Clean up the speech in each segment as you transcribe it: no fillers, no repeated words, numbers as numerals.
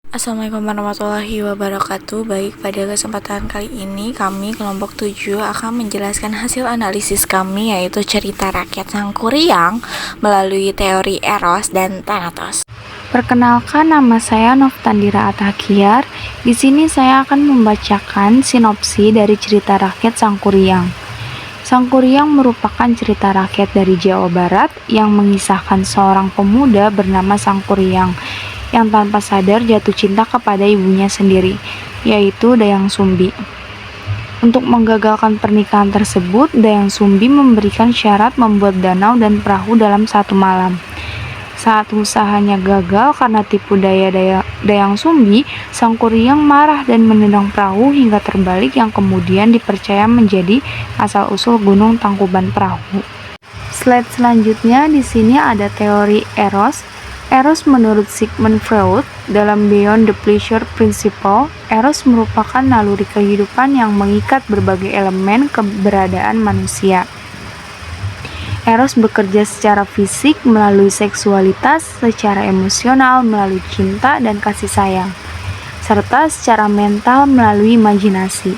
Assalamualaikum warahmatullahi wabarakatuh. Baik, pada kesempatan kali ini kami kelompok 7 akan menjelaskan hasil analisis kami, yaitu cerita rakyat Sangkuriang melalui teori Eros dan Thanatos. Perkenalkan, nama saya Noftandira Atakiar. Di sini saya akan membacakan sinopsi dari cerita rakyat Sangkuriang. Sangkuriang merupakan cerita rakyat dari Jawa Barat yang mengisahkan seorang pemuda bernama Sangkuriang yang tanpa sadar jatuh cinta kepada ibunya sendiri, yaitu Dayang Sumbi. Untuk menggagalkan pernikahan tersebut, Dayang Sumbi memberikan syarat membuat danau dan perahu dalam satu malam. Saat usahanya gagal karena tipu daya Dayang Sumbi, Sangkuriang marah dan menendang perahu hingga terbalik yang kemudian dipercaya menjadi asal-usul Gunung Tangkuban Perahu. Slide selanjutnya di sini ada teori Eros. Eros menurut Sigmund Freud dalam Beyond the Pleasure Principle, Eros merupakan naluri kehidupan yang mengikat berbagai elemen keberadaan manusia. Eros bekerja secara fisik melalui seksualitas, secara emosional melalui cinta dan kasih sayang, serta secara mental melalui imajinasi.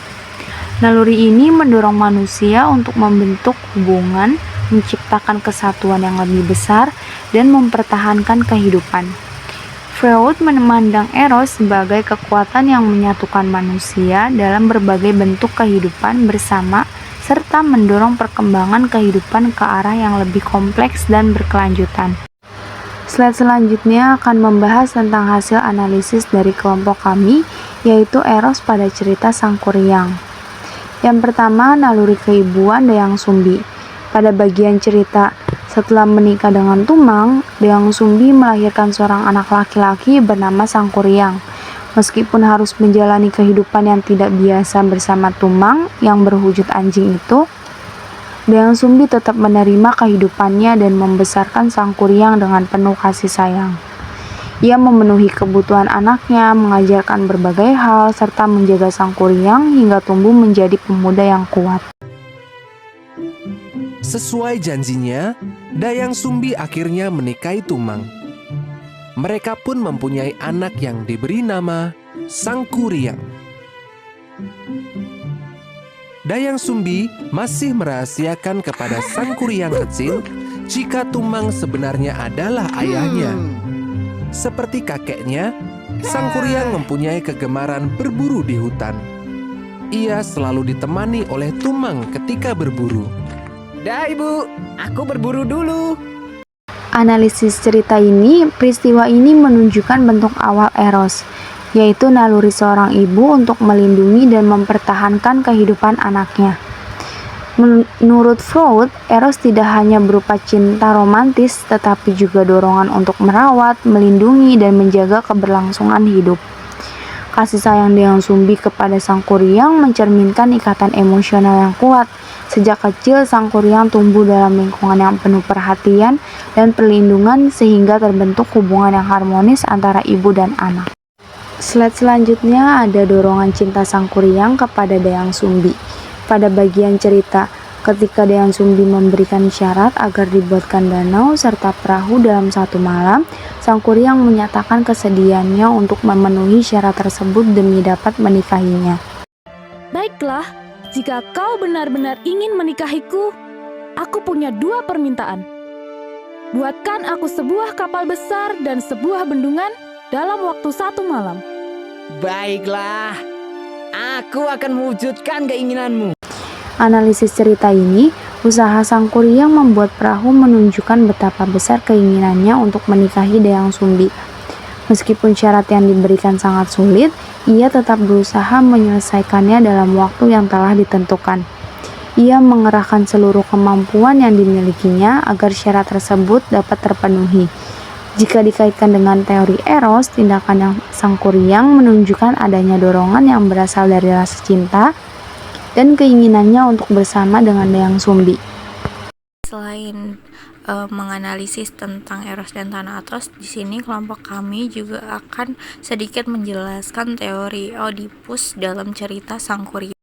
Naluri ini mendorong manusia untuk membentuk hubungan, menciptakan kesatuan yang lebih besar, dan mempertahankan kehidupan. Freud memandang Eros sebagai kekuatan yang menyatukan manusia dalam berbagai bentuk kehidupan bersama, serta mendorong perkembangan kehidupan ke arah yang lebih kompleks dan berkelanjutan. Slide selanjutnya akan membahas tentang hasil analisis dari kelompok kami, yaitu Eros pada cerita Sangkuriang. Yang pertama, naluri keibuan Dayang Sumbi. Pada bagian cerita, setelah menikah dengan Tumang, Dayang Sumbi melahirkan seorang anak laki-laki bernama Sangkuriang. Meskipun harus menjalani kehidupan yang tidak biasa bersama Tumang yang berwujud anjing itu, Dayang Sumbi tetap menerima kehidupannya dan membesarkan Sangkuriang dengan penuh kasih sayang. Ia memenuhi kebutuhan anaknya, mengajarkan berbagai hal, serta menjaga Sangkuriang hingga tumbuh menjadi pemuda yang kuat. Sesuai janjinya, Dayang Sumbi akhirnya menikahi Tumang. Mereka pun mempunyai anak yang diberi nama Sangkuriang. Dayang Sumbi masih merahasiakan kepada Sangkuriang kecil jika Tumang sebenarnya adalah ayahnya. Seperti kakeknya, Sangkuriang mempunyai kegemaran berburu di hutan. Ia selalu ditemani oleh Tumang ketika berburu. Dah ibu, aku berburu dulu. Analisis cerita ini, peristiwa ini menunjukkan bentuk awal Eros, yaitu naluri seorang ibu untuk melindungi dan mempertahankan kehidupan anaknya. Menurut Freud, Eros tidak hanya berupa cinta romantis, tetapi juga dorongan untuk merawat, melindungi, dan menjaga keberlangsungan hidup. Kasih sayang Dayang Sumbi kepada Sangkuriang mencerminkan ikatan emosional yang kuat. Sejak kecil, Sangkuriang tumbuh dalam lingkungan yang penuh perhatian dan perlindungan sehingga terbentuk hubungan yang harmonis antara ibu dan anak. Slide selanjutnya ada dorongan cinta Sangkuriang kepada Dayang Sumbi. Pada bagian cerita, ketika Dayang Sumbi memberikan syarat agar dibuatkan danau serta perahu dalam satu malam, Sangkuriang menyatakan kesedihannya untuk memenuhi syarat tersebut demi dapat menikahinya. Baiklah, jika kau benar-benar ingin menikahiku, aku punya dua permintaan. Buatkan aku sebuah kapal besar dan sebuah bendungan dalam waktu satu malam. Baiklah, aku akan mewujudkan keinginanmu. Analisis cerita ini, usaha Sangkuriang membuat perahu menunjukkan betapa besar keinginannya untuk menikahi Dayang Sumbi. Meskipun syarat yang diberikan sangat sulit, ia tetap berusaha menyelesaikannya dalam waktu yang telah ditentukan. Ia mengerahkan seluruh kemampuan yang dimilikinya agar syarat tersebut dapat terpenuhi. Jika dikaitkan dengan teori Eros, tindakan yang Sangkuriang menunjukkan adanya dorongan yang berasal dari rasa cinta dan keinginannya untuk bersama dengan Dayang Sumbi. Selain menganalisis tentang Eros dan Thanatos, di sini kelompok kami juga akan sedikit menjelaskan teori Oedipus dalam cerita Sangkuriang.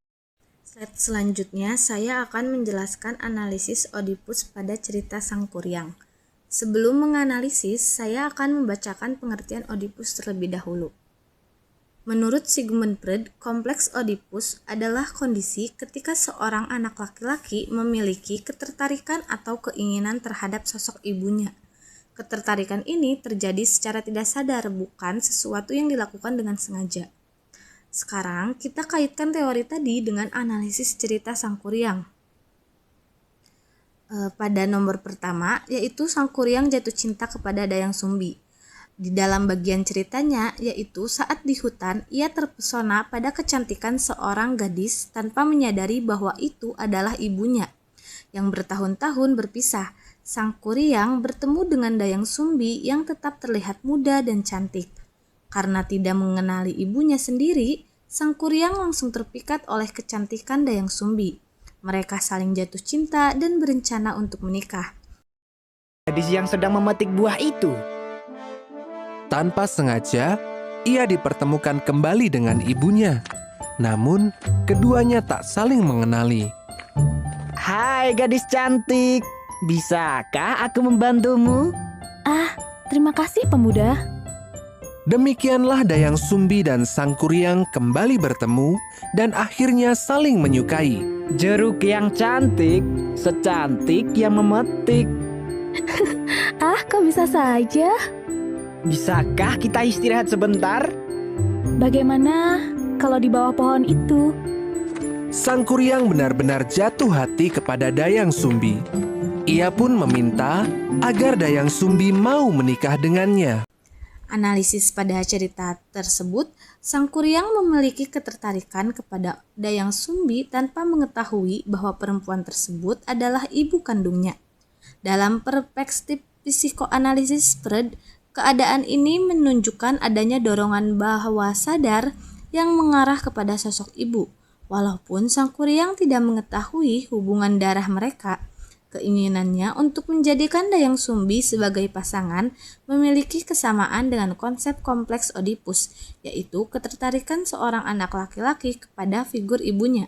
Slide selanjutnya, saya akan menjelaskan analisis Oedipus pada cerita Sangkuriang. Sebelum menganalisis, saya akan membacakan pengertian Oedipus terlebih dahulu. Menurut Sigmund Freud, kompleks Oedipus adalah kondisi ketika seorang anak laki-laki memiliki ketertarikan atau keinginan terhadap sosok ibunya. Ketertarikan ini terjadi secara tidak sadar, bukan sesuatu yang dilakukan dengan sengaja. Sekarang kita kaitkan teori tadi dengan analisis cerita Sangkuriang. Pada nomor pertama, yaitu Sangkuriang jatuh cinta kepada Dayang Sumbi. Di dalam bagian ceritanya, yaitu saat di hutan, ia terpesona pada kecantikan seorang gadis tanpa menyadari bahwa itu adalah ibunya. Yang bertahun-tahun berpisah, Sangkuriang bertemu dengan Dayang Sumbi yang tetap terlihat muda dan cantik. Karena tidak mengenali ibunya sendiri, Sangkuriang langsung terpikat oleh kecantikan Dayang Sumbi. Mereka saling jatuh cinta dan berencana untuk menikah. Gadis yang sedang memetik buah itu. Tanpa sengaja, ia dipertemukan kembali dengan ibunya. Namun, keduanya tak saling mengenali. Hai gadis cantik, bisakah aku membantumu? Terima kasih pemuda. Demikianlah Dayang Sumbi dan Sangkuriang kembali bertemu dan akhirnya saling menyukai. Jeruk yang cantik, secantik yang memetik. Kok bisa saja? Bisakah kita istirahat sebentar? Bagaimana kalau di bawah pohon itu? Sangkuriang benar-benar jatuh hati kepada Dayang Sumbi. Ia pun meminta agar Dayang Sumbi mau menikah dengannya. Analisis pada cerita tersebut, Sangkuriang memiliki ketertarikan kepada Dayang Sumbi tanpa mengetahui bahwa perempuan tersebut adalah ibu kandungnya. Dalam perspektif psikoanalisis Freud, keadaan ini menunjukkan adanya dorongan bawah sadar yang mengarah kepada sosok ibu. Walaupun Sangkuriang tidak mengetahui hubungan darah mereka, keinginannya untuk menjadikan Dayang Sumbi sebagai pasangan memiliki kesamaan dengan konsep kompleks Oedipus, yaitu ketertarikan seorang anak laki-laki kepada figur ibunya.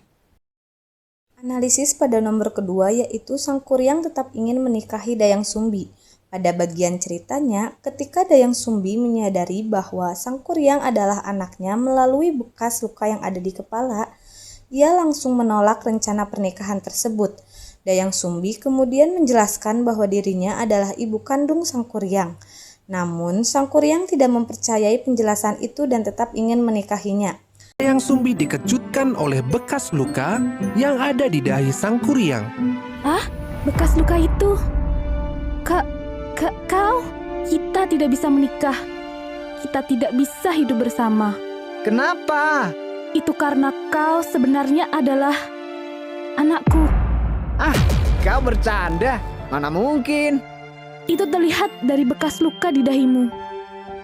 Analisis pada nomor kedua yaitu Sangkuriang tetap ingin menikahi Dayang Sumbi. Pada bagian ceritanya, ketika Dayang Sumbi menyadari bahwa Sangkuriang adalah anaknya melalui bekas luka yang ada di kepala, ia langsung menolak rencana pernikahan tersebut. Dayang Sumbi kemudian menjelaskan bahwa dirinya adalah ibu kandung Sangkuriang. Namun, Sangkuriang tidak mempercayai penjelasan itu dan tetap ingin menikahinya. Dayang Sumbi dikejutkan oleh bekas luka yang ada di dahi Sangkuriang. Bekas luka itu? Kau? Kita tidak bisa menikah. Kita tidak bisa hidup bersama. Kenapa? Itu karena kau sebenarnya adalah anakku. Kau bercanda? Mana mungkin? Itu terlihat dari bekas luka di dahimu.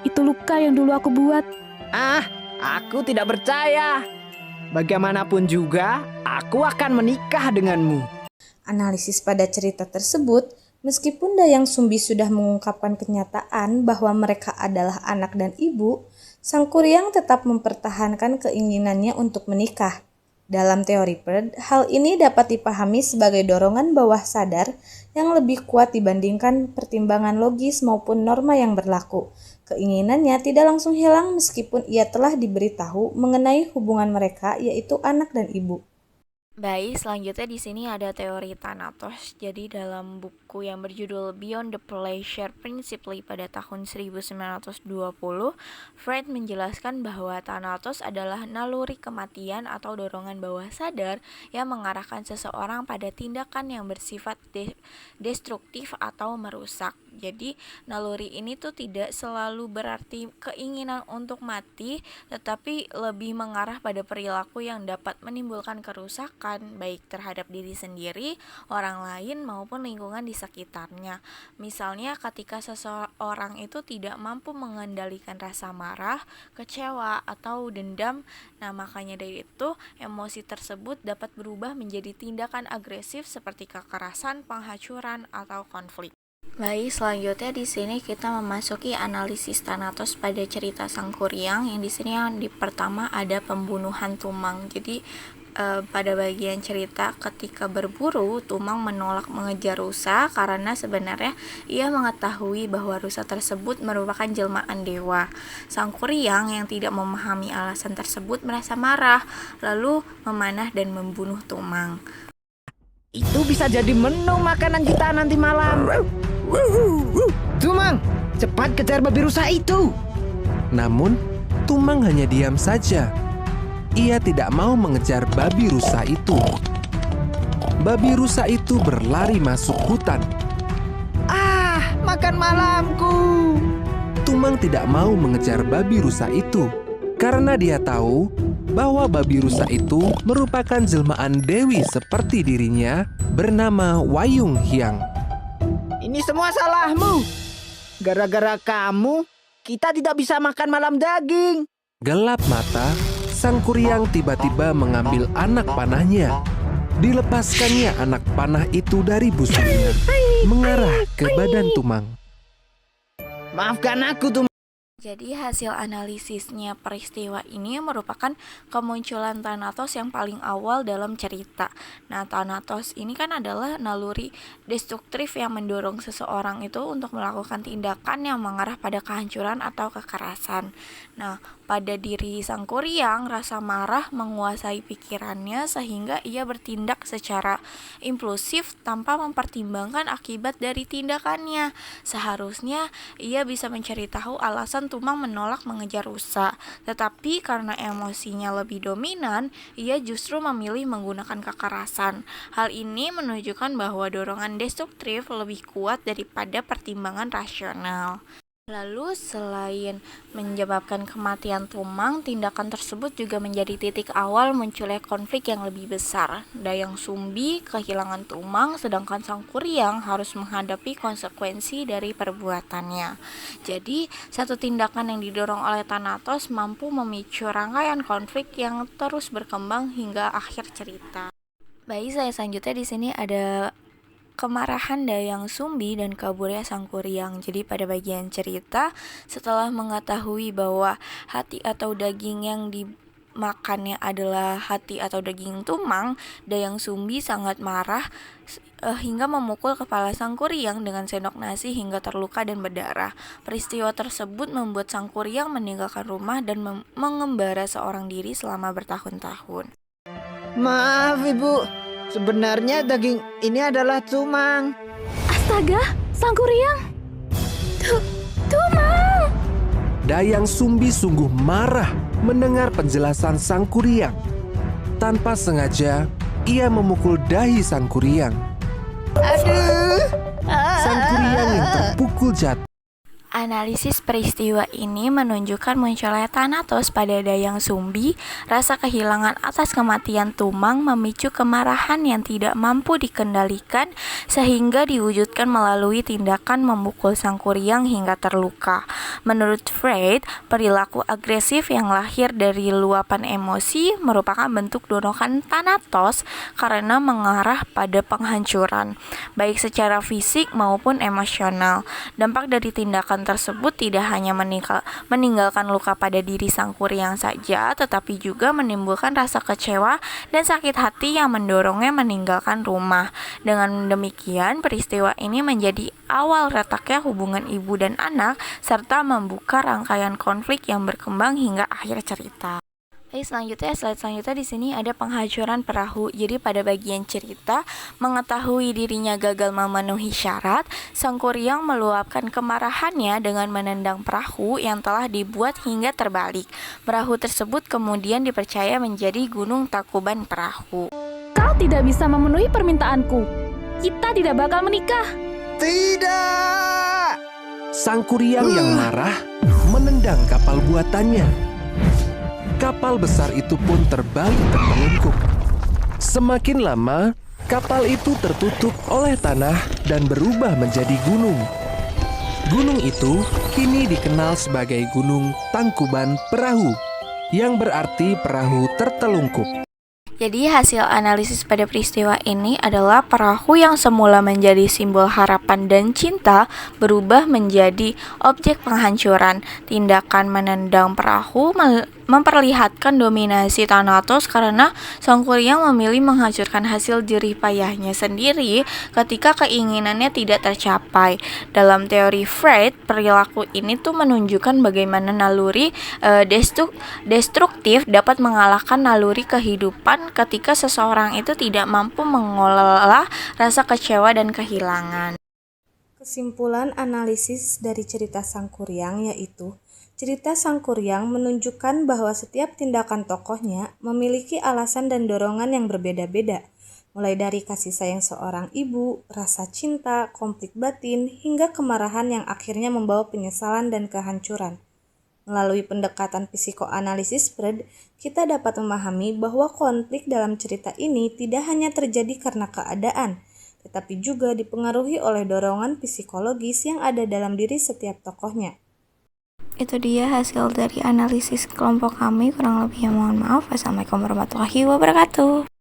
Itu luka yang dulu aku buat. Aku tidak percaya. Bagaimanapun juga, aku akan menikah denganmu. Analisis pada cerita tersebut, meskipun Dayang Sumbi sudah mengungkapkan kenyataan bahwa mereka adalah anak dan ibu, Sangkuriang tetap mempertahankan keinginannya untuk menikah. Dalam teori Freud, hal ini dapat dipahami sebagai dorongan bawah sadar yang lebih kuat dibandingkan pertimbangan logis maupun norma yang berlaku. Keinginannya tidak langsung hilang meskipun ia telah diberitahu mengenai hubungan mereka, yaitu anak dan ibu. Baik, selanjutnya di sini ada teori Thanatos. Jadi dalam buku yang berjudul Beyond the Pleasure Principle pada tahun 1920, Freud menjelaskan bahwa Thanatos adalah naluri kematian atau dorongan bawah sadar yang mengarahkan seseorang pada tindakan yang bersifat destruktif atau merusak. Jadi naluri ini tuh tidak selalu berarti keinginan untuk mati, tetapi lebih mengarah pada perilaku yang dapat menimbulkan kerusakan baik terhadap diri sendiri, orang lain maupun lingkungan di sekitarnya. Misalnya ketika seseorang itu tidak mampu mengendalikan rasa marah, kecewa atau dendam, nah makanya dari itu emosi tersebut dapat berubah menjadi tindakan agresif seperti kekerasan, penghancuran atau konflik. Baik, selanjutnya di sini kita memasuki analisis Thanatos pada cerita Sang Kuryang. Yang di sini yang di pertama ada pembunuhan Tumang. Jadi pada bagian cerita ketika berburu, Tumang menolak mengejar rusa karena sebenarnya ia mengetahui bahwa rusa tersebut merupakan jelmaan dewa. Sang Kuryang yang tidak memahami alasan tersebut merasa marah, lalu memanah dan membunuh Tumang. Itu bisa jadi menu makanan kita nanti malam. Tumang, cepat kejar babi rusa itu. Namun, Tumang hanya diam saja. Ia tidak mau mengejar babi rusa itu. Babi rusa itu berlari masuk hutan. Ah, makan malamku. Tumang tidak mau mengejar babi rusa itu karena dia tahu bahwa babi rusa itu merupakan jelmaan dewi seperti dirinya bernama Wayung Hyang. Ini semua salahmu. Gara-gara kamu, kita tidak bisa makan malam daging. Gelap mata, Sang Kuryang tiba-tiba mengambil anak panahnya. Dilepaskannya anak panah itu dari busuknya, mengarah ke badan Tumang. Maafkan aku, Tumang. Jadi hasil analisisnya peristiwa ini merupakan kemunculan Thanatos yang paling awal dalam cerita. Nah, Thanatos ini kan adalah naluri destruktif yang mendorong seseorang itu untuk melakukan tindakan yang mengarah pada kehancuran atau kekerasan. Nah, pada diri Sang Kuryang, rasa marah menguasai pikirannya sehingga ia bertindak secara impulsif tanpa mempertimbangkan akibat dari tindakannya. Seharusnya ia bisa mencari tahu alasan Tumang menolak mengejar rusa, tetapi karena emosinya lebih dominan, ia justru memilih menggunakan kekerasan. Hal ini menunjukkan bahwa dorongan destruktif lebih kuat daripada pertimbangan rasional. Lalu selain menyebabkan kematian Tumang, tindakan tersebut juga menjadi titik awal munculnya konflik yang lebih besar. Dayang Sumbi kehilangan Tumang, sedangkan Sang Kuryang harus menghadapi konsekuensi dari perbuatannya. Jadi, satu tindakan yang didorong oleh Thanatos mampu memicu rangkaian konflik yang terus berkembang hingga akhir cerita. Baik, saya selanjutnya di sini ada kemarahan Dayang Sumbi dan kaburnya Sang Kuryang. Jadi pada bagian cerita, setelah mengetahui bahwa hati atau daging yang dimakannya adalah hati atau daging Tumang, Dayang Sumbi sangat marah hingga memukul kepala Sang Kuryang dengan sendok nasi hingga terluka dan berdarah. Peristiwa tersebut membuat Sang Kuryang meninggalkan rumah dan mengembara seorang diri selama bertahun-tahun. Maaf, Ibu. Sebenarnya daging ini adalah Tumang. Astaga, Sang Kuryang. Tumang! Dayang Sumbi sungguh marah mendengar penjelasan Sang Kuryang. Tanpa sengaja, ia memukul dahi Sang Kuryang. Aduh. Sang Kuryang yang terpukul jatuh. Analisis peristiwa ini menunjukkan munculnya Thanatos pada Dayang Sumbi. Rasa kehilangan atas kematian Tumang memicu kemarahan yang tidak mampu dikendalikan sehingga diwujudkan melalui tindakan memukul Sang Kuryang hingga terluka. Menurut Freud, perilaku agresif yang lahir dari luapan emosi merupakan bentuk dorongan Thanatos karena mengarah pada penghancuran, baik secara fisik maupun emosional. Dampak dari tindakan tersebut tidak hanya meninggalkan luka pada diri Sang Kuryang saja, tetapi juga menimbulkan rasa kecewa dan sakit hati yang mendorongnya meninggalkan rumah. Dengan demikian, peristiwa ini menjadi awal retaknya hubungan ibu dan anak, serta membuka rangkaian konflik yang berkembang hingga akhir cerita. Slide selanjutnya di sini ada penghancuran perahu. Jadi pada bagian cerita, mengetahui dirinya gagal memenuhi syarat, Sang Kuryang meluapkan kemarahannya dengan menendang perahu yang telah dibuat hingga terbalik. Perahu tersebut kemudian dipercaya menjadi Gunung Tangkuban Perahu. Kau tidak bisa memenuhi permintaanku. Kita tidak bakal menikah. Tidak. Sang Kuryang yang marah menendang kapal buatannya. Kapal besar itu pun terbalik tertelungkup. Semakin lama, kapal itu tertutup oleh tanah dan berubah menjadi gunung. Gunung itu kini dikenal sebagai Gunung Tangkuban Perahu, yang berarti perahu tertelungkup. Jadi hasil analisis pada peristiwa ini adalah perahu yang semula menjadi simbol harapan dan cinta berubah menjadi objek penghancuran. Tindakan menendang perahu memperlihatkan dominasi Thanatos karena Sang Kuryang memilih menghancurkan hasil jerih payahnya sendiri ketika keinginannya tidak tercapai. Dalam teori Freud, perilaku ini tuh menunjukkan bagaimana naluri destruktif dapat mengalahkan naluri kehidupan ketika seseorang itu tidak mampu mengelola rasa kecewa dan kehilangan. Kesimpulan analisis dari cerita Sang Kuryang yaitu, cerita Sang Kuryang menunjukkan bahwa setiap tindakan tokohnya memiliki alasan dan dorongan yang berbeda-beda, mulai dari kasih sayang seorang ibu, rasa cinta, konflik batin, hingga kemarahan yang akhirnya membawa penyesalan dan kehancuran. Melalui pendekatan psikoanalisis Freud, kita dapat memahami bahwa konflik dalam cerita ini tidak hanya terjadi karena keadaan, tetapi juga dipengaruhi oleh dorongan psikologis yang ada dalam diri setiap tokohnya. Itu dia hasil dari analisis kelompok kami. Kurang lebihnya mohon maaf. Wassalamualaikum warahmatullahi wabarakatuh.